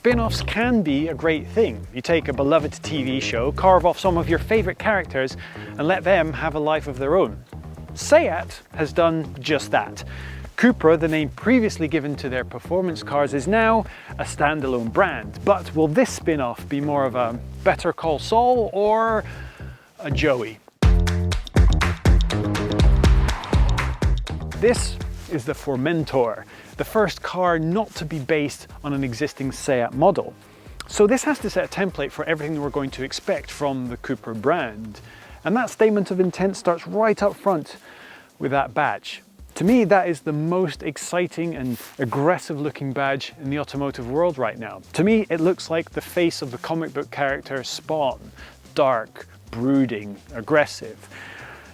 Spin-offs can be a great thing. You take a beloved TV show, carve off some of your favourite characters and let them have a life of their own. SEAT has done just that. Cupra, the name previously given to their performance cars, is now a standalone brand. But will this spin-off be more of a Better Call Saul or a Joey? This is the Formentor, the first car not to be based on an existing SEAT model. So this has to set a template for everything that we're going to expect from the Cupra brand. And that statement of intent starts right up front with that badge. To me, that is the most exciting and aggressive looking badge in the automotive world right now. To me, it looks like the face of the comic book character Spawn. Dark, brooding, aggressive.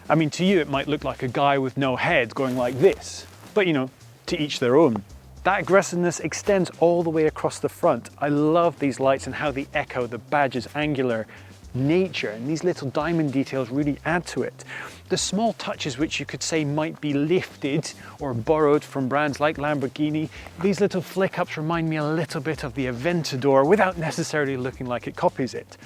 I mean, to you, it might look like a guy with no head going like this, but you know, to each their own. That aggressiveness extends all the way across the front. I love these lights and how they echo the badge's angular nature, and these little diamond details really add to it. The small touches which you could say might be lifted or borrowed from brands like Lamborghini, these little flick-ups remind me a little bit of the Aventador without necessarily looking like it copies it.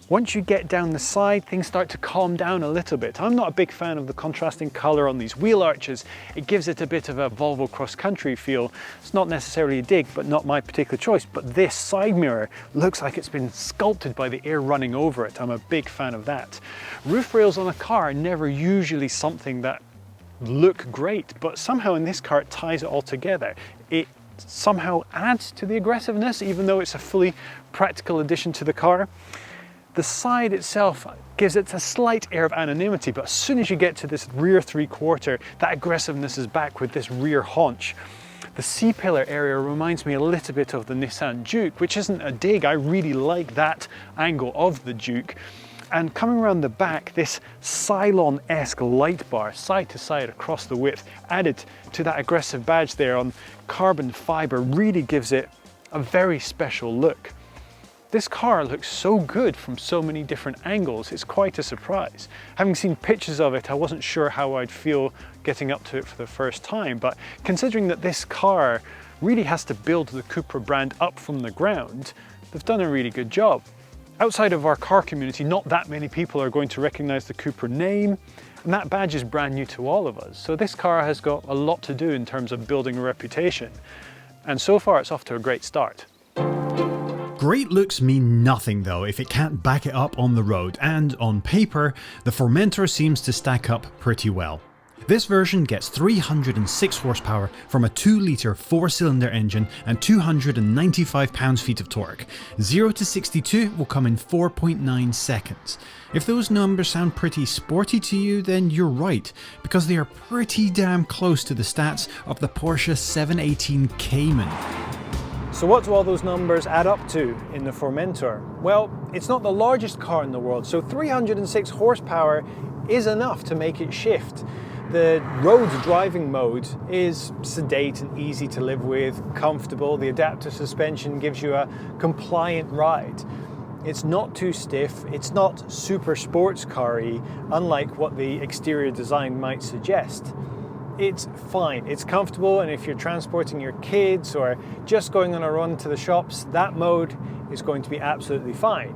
Once you get down the side, things start to calm down a little bit. I'm not a big fan of the contrasting colour on these wheel arches. It gives it a bit of a Volvo cross-country feel. It's not necessarily a dig, but not my particular choice. But this side mirror looks like it's been sculpted by the air running over it. I'm a big fan of that. Roof rails on a car are never usually something that look great, but somehow in this car it ties it all together. It somehow adds to the aggressiveness, even though it's a fully practical addition to the car. The side itself gives it a slight air of anonymity, but as soon as you get to this rear three-quarter, that aggressiveness is back with this rear haunch. The C-pillar area reminds me a little bit of the Nissan Juke, which isn't a dig. I really like that angle of the Juke. And coming around the back, this Cylon-esque light bar, side to side across the width, added to that aggressive badge there on carbon fiber, really gives it a very special look. This car looks so good from so many different angles, it's quite a surprise. Having seen pictures of it, I wasn't sure how I'd feel getting up to it for the first time, but considering that this car really has to build the Cupra brand up from the ground, they've done a really good job. Outside of our car community, not that many people are going to recognize the Cupra name, and that badge is brand new to all of us. So this car has got a lot to do in terms of building a reputation. And so far, it's off to a great start. Great looks mean nothing though if it can't back it up on the road, and on paper, the Formentor seems to stack up pretty well. This version gets 306 horsepower from a 2-litre 4-cylinder engine and 295 pounds-feet of torque. 0 to 62 will come in 4.9 seconds. If those numbers sound pretty sporty to you, then you're right, because they are pretty damn close to the stats of the Porsche 718 Cayman. So what do all those numbers add up to in the Formentor? Well, it's not the largest car in the world, so 306 horsepower is enough to make it shift. The road driving mode is sedate and easy to live with, comfortable. The adaptive suspension gives you a compliant ride. It's not too stiff, it's not super sports car-y, unlike what the exterior design might suggest. It's fine, it's comfortable, and if you're transporting your kids or just going on a run to the shops, that mode is going to be absolutely fine.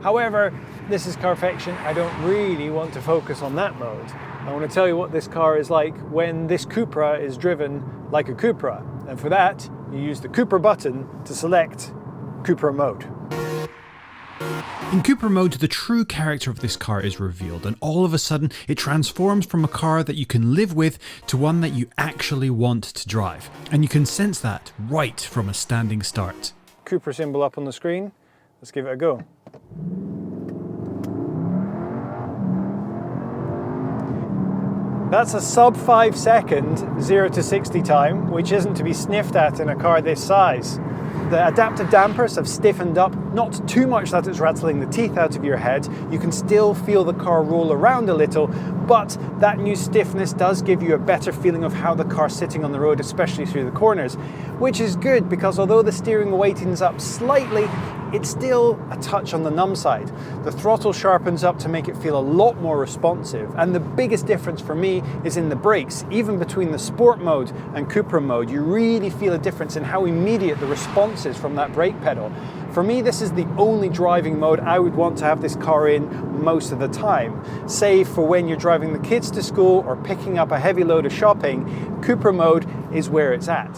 However, this is Carfection. I don't really want to focus on that mode. I want to tell you what this car is like when this Cupra is driven like a Cupra. And for that, you use the Cupra button to select Cupra mode. In Cupra mode, the true character of this car is revealed, and all of a sudden it transforms from a car that you can live with to one that you actually want to drive. And you can sense that right from a standing start. Cupra symbol up on the screen. Let's give it a go. That's a sub 5 second 0 to 60 time, which isn't to be sniffed at in a car this size. The adaptive dampers have stiffened up, not too much that it's rattling the teeth out of your head. You can still feel the car roll around a little, but that new stiffness does give you a better feeling of how the car's sitting on the road, especially through the corners, which is good because although the steering weightens up slightly, it's still a touch on the numb side. The throttle sharpens up to make it feel a lot more responsive, and the biggest difference for me is in the brakes. Even between the Sport mode and Cupra mode, you really feel a difference in how immediate the response is from that brake pedal. For me, this is the only driving mode I would want to have this car in most of the time. Save for when you're driving the kids to school or picking up a heavy load of shopping, Cupra mode is where it's at.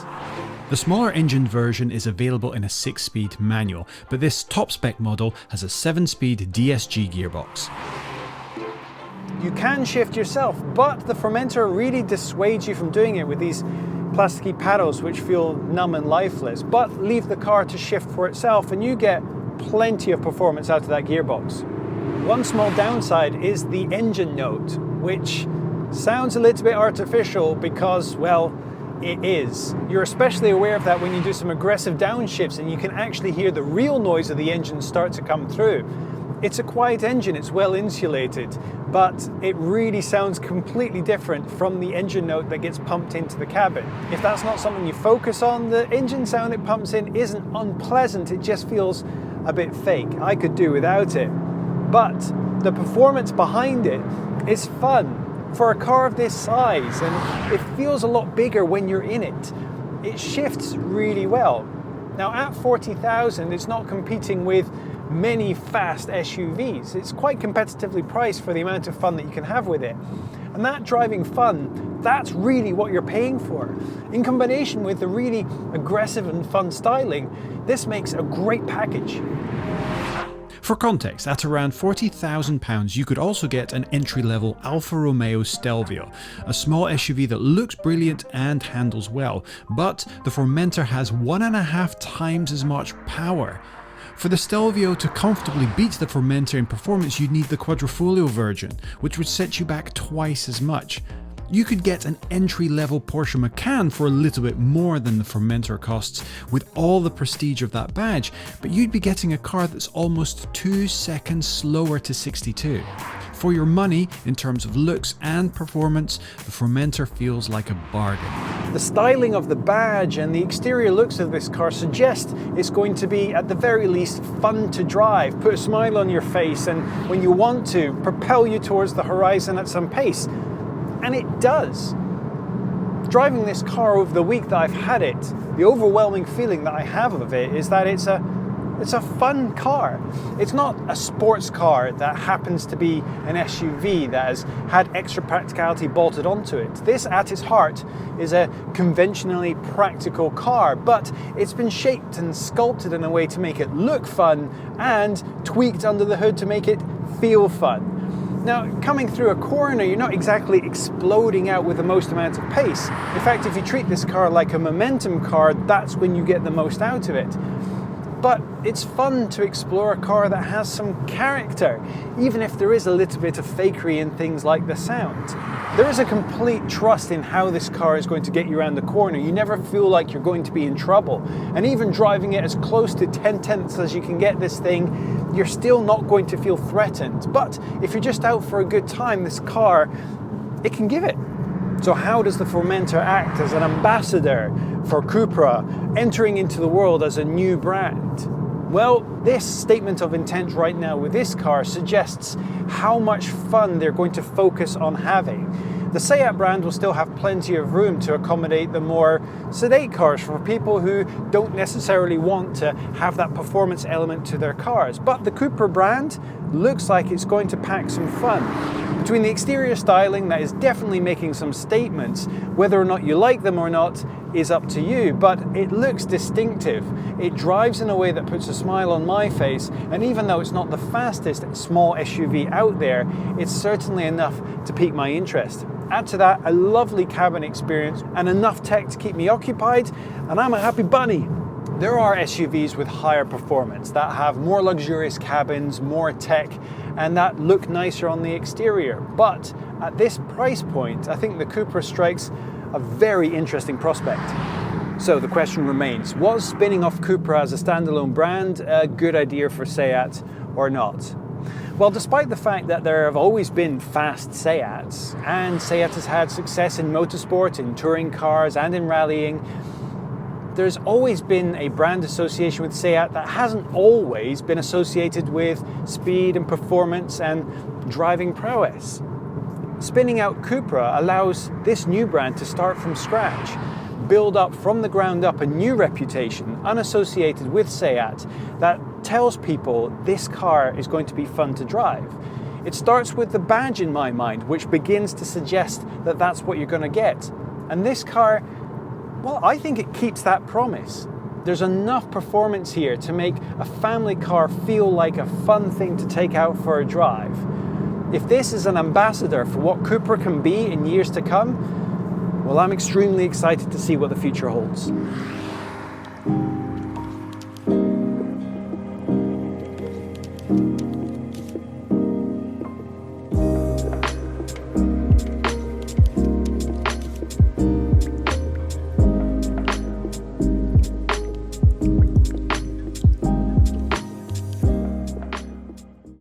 The smaller engined version is available in a 6-speed manual, but this top-spec model has a 7-speed DSG gearbox. You can shift yourself, but the Formentor really dissuades you from doing it with these plasticky paddles which feel numb and lifeless. But leave the car to shift for itself and you get plenty of performance out of that gearbox. One small downside is the engine note, which sounds a little bit artificial because, well, it is. You're especially aware of that when you do some aggressive downshifts and you can actually hear the real noise of the engine start to come through. It's a quiet engine, it's well insulated, but it really sounds completely different from the engine note that gets pumped into the cabin. If that's not something you focus on, the engine sound it pumps in isn't unpleasant, it just feels a bit fake. I could do without it. But the performance behind it is fun. For a car of this size, and it feels a lot bigger when you're in it. It shifts really well. Now at 40,000, it's not competing with many fast SUVs. It's quite competitively priced for the amount of fun that you can have with it. And that driving fun, that's really what you're paying for. In combination with the really aggressive and fun styling, this makes a great package. For context, at around £40,000 you could also get an entry-level Alfa Romeo Stelvio, a small SUV that looks brilliant and handles well, but the Formentor has 1.5 times as much power. For the Stelvio to comfortably beat the Formentor in performance, you'd need the Quadrifoglio version, which would set you back twice as much. You could get an entry-level Porsche Macan for a little bit more than the Formentor costs with all the prestige of that badge, but you'd be getting a car that's almost 2 seconds slower to 62. For your money, in terms of looks and performance, the Formentor feels like a bargain. The styling of the badge and the exterior looks of this car suggest it's going to be, at the very least, fun to drive, put a smile on your face, and when you want to, propel you towards the horizon at some pace. And it does. Driving this car over the week that I've had it, the overwhelming feeling that I have of it is that it's a fun car. It's not a sports car that happens to be an SUV that has had extra practicality bolted onto it. This, at its heart, is a conventionally practical car, but it's been shaped and sculpted in a way to make it look fun and tweaked under the hood to make it feel fun. Now, coming through a corner, you're not exactly exploding out with the most amount of pace. In fact, if you treat this car like a momentum car, that's when you get the most out of it. But it's fun to explore a car that has some character, even if there is a little bit of fakery in things like the sound. There is a complete trust in how this car is going to get you around the corner. You never feel like you're going to be in trouble. And even driving it as close to 10/10 as you can get this thing, you're still not going to feel threatened. But if you're just out for a good time, this car, it can give it. So how does the Formentor act as an ambassador for Cupra, entering into the world as a new brand? Well, this statement of intent right now with this car suggests how much fun they're going to focus on having. The SEAT brand will still have plenty of room to accommodate the more sedate cars for people who don't necessarily want to have that performance element to their cars. But the Cupra brand looks like it's going to pack some fun. Between the exterior styling that is definitely making some statements, whether or not you like them or not is up to you, but it looks distinctive. It drives in a way that puts a smile on my face, and even though it's not the fastest small SUV out there, it's certainly enough to pique my interest. Add to that a lovely cabin experience and enough tech to keep me occupied, and I'm a happy bunny. There are SUVs with higher performance that have more luxurious cabins, more tech, and that look nicer on the exterior. But at this price point, I think the Cupra strikes a very interesting prospect. So the question remains, was spinning off Cupra as a standalone brand a good idea for SEAT or not? Well, despite the fact that there have always been fast SEATs, and SEAT has had success in motorsport, in touring cars, and in rallying, There's always been a brand association with Seat that hasn't always been associated with speed and performance and driving prowess. Spinning out Cupra allows this new brand to start from scratch, build up from the ground up a new reputation unassociated with Seat that tells people this car is going to be fun to drive. It starts with the badge in my mind, which begins to suggest that that's what you're going to get. And this car, well, I think it keeps that promise. There's enough performance here to make a family car feel like a fun thing to take out for a drive. If this is an ambassador for what Cupra can be in years to come, well, I'm extremely excited to see what the future holds.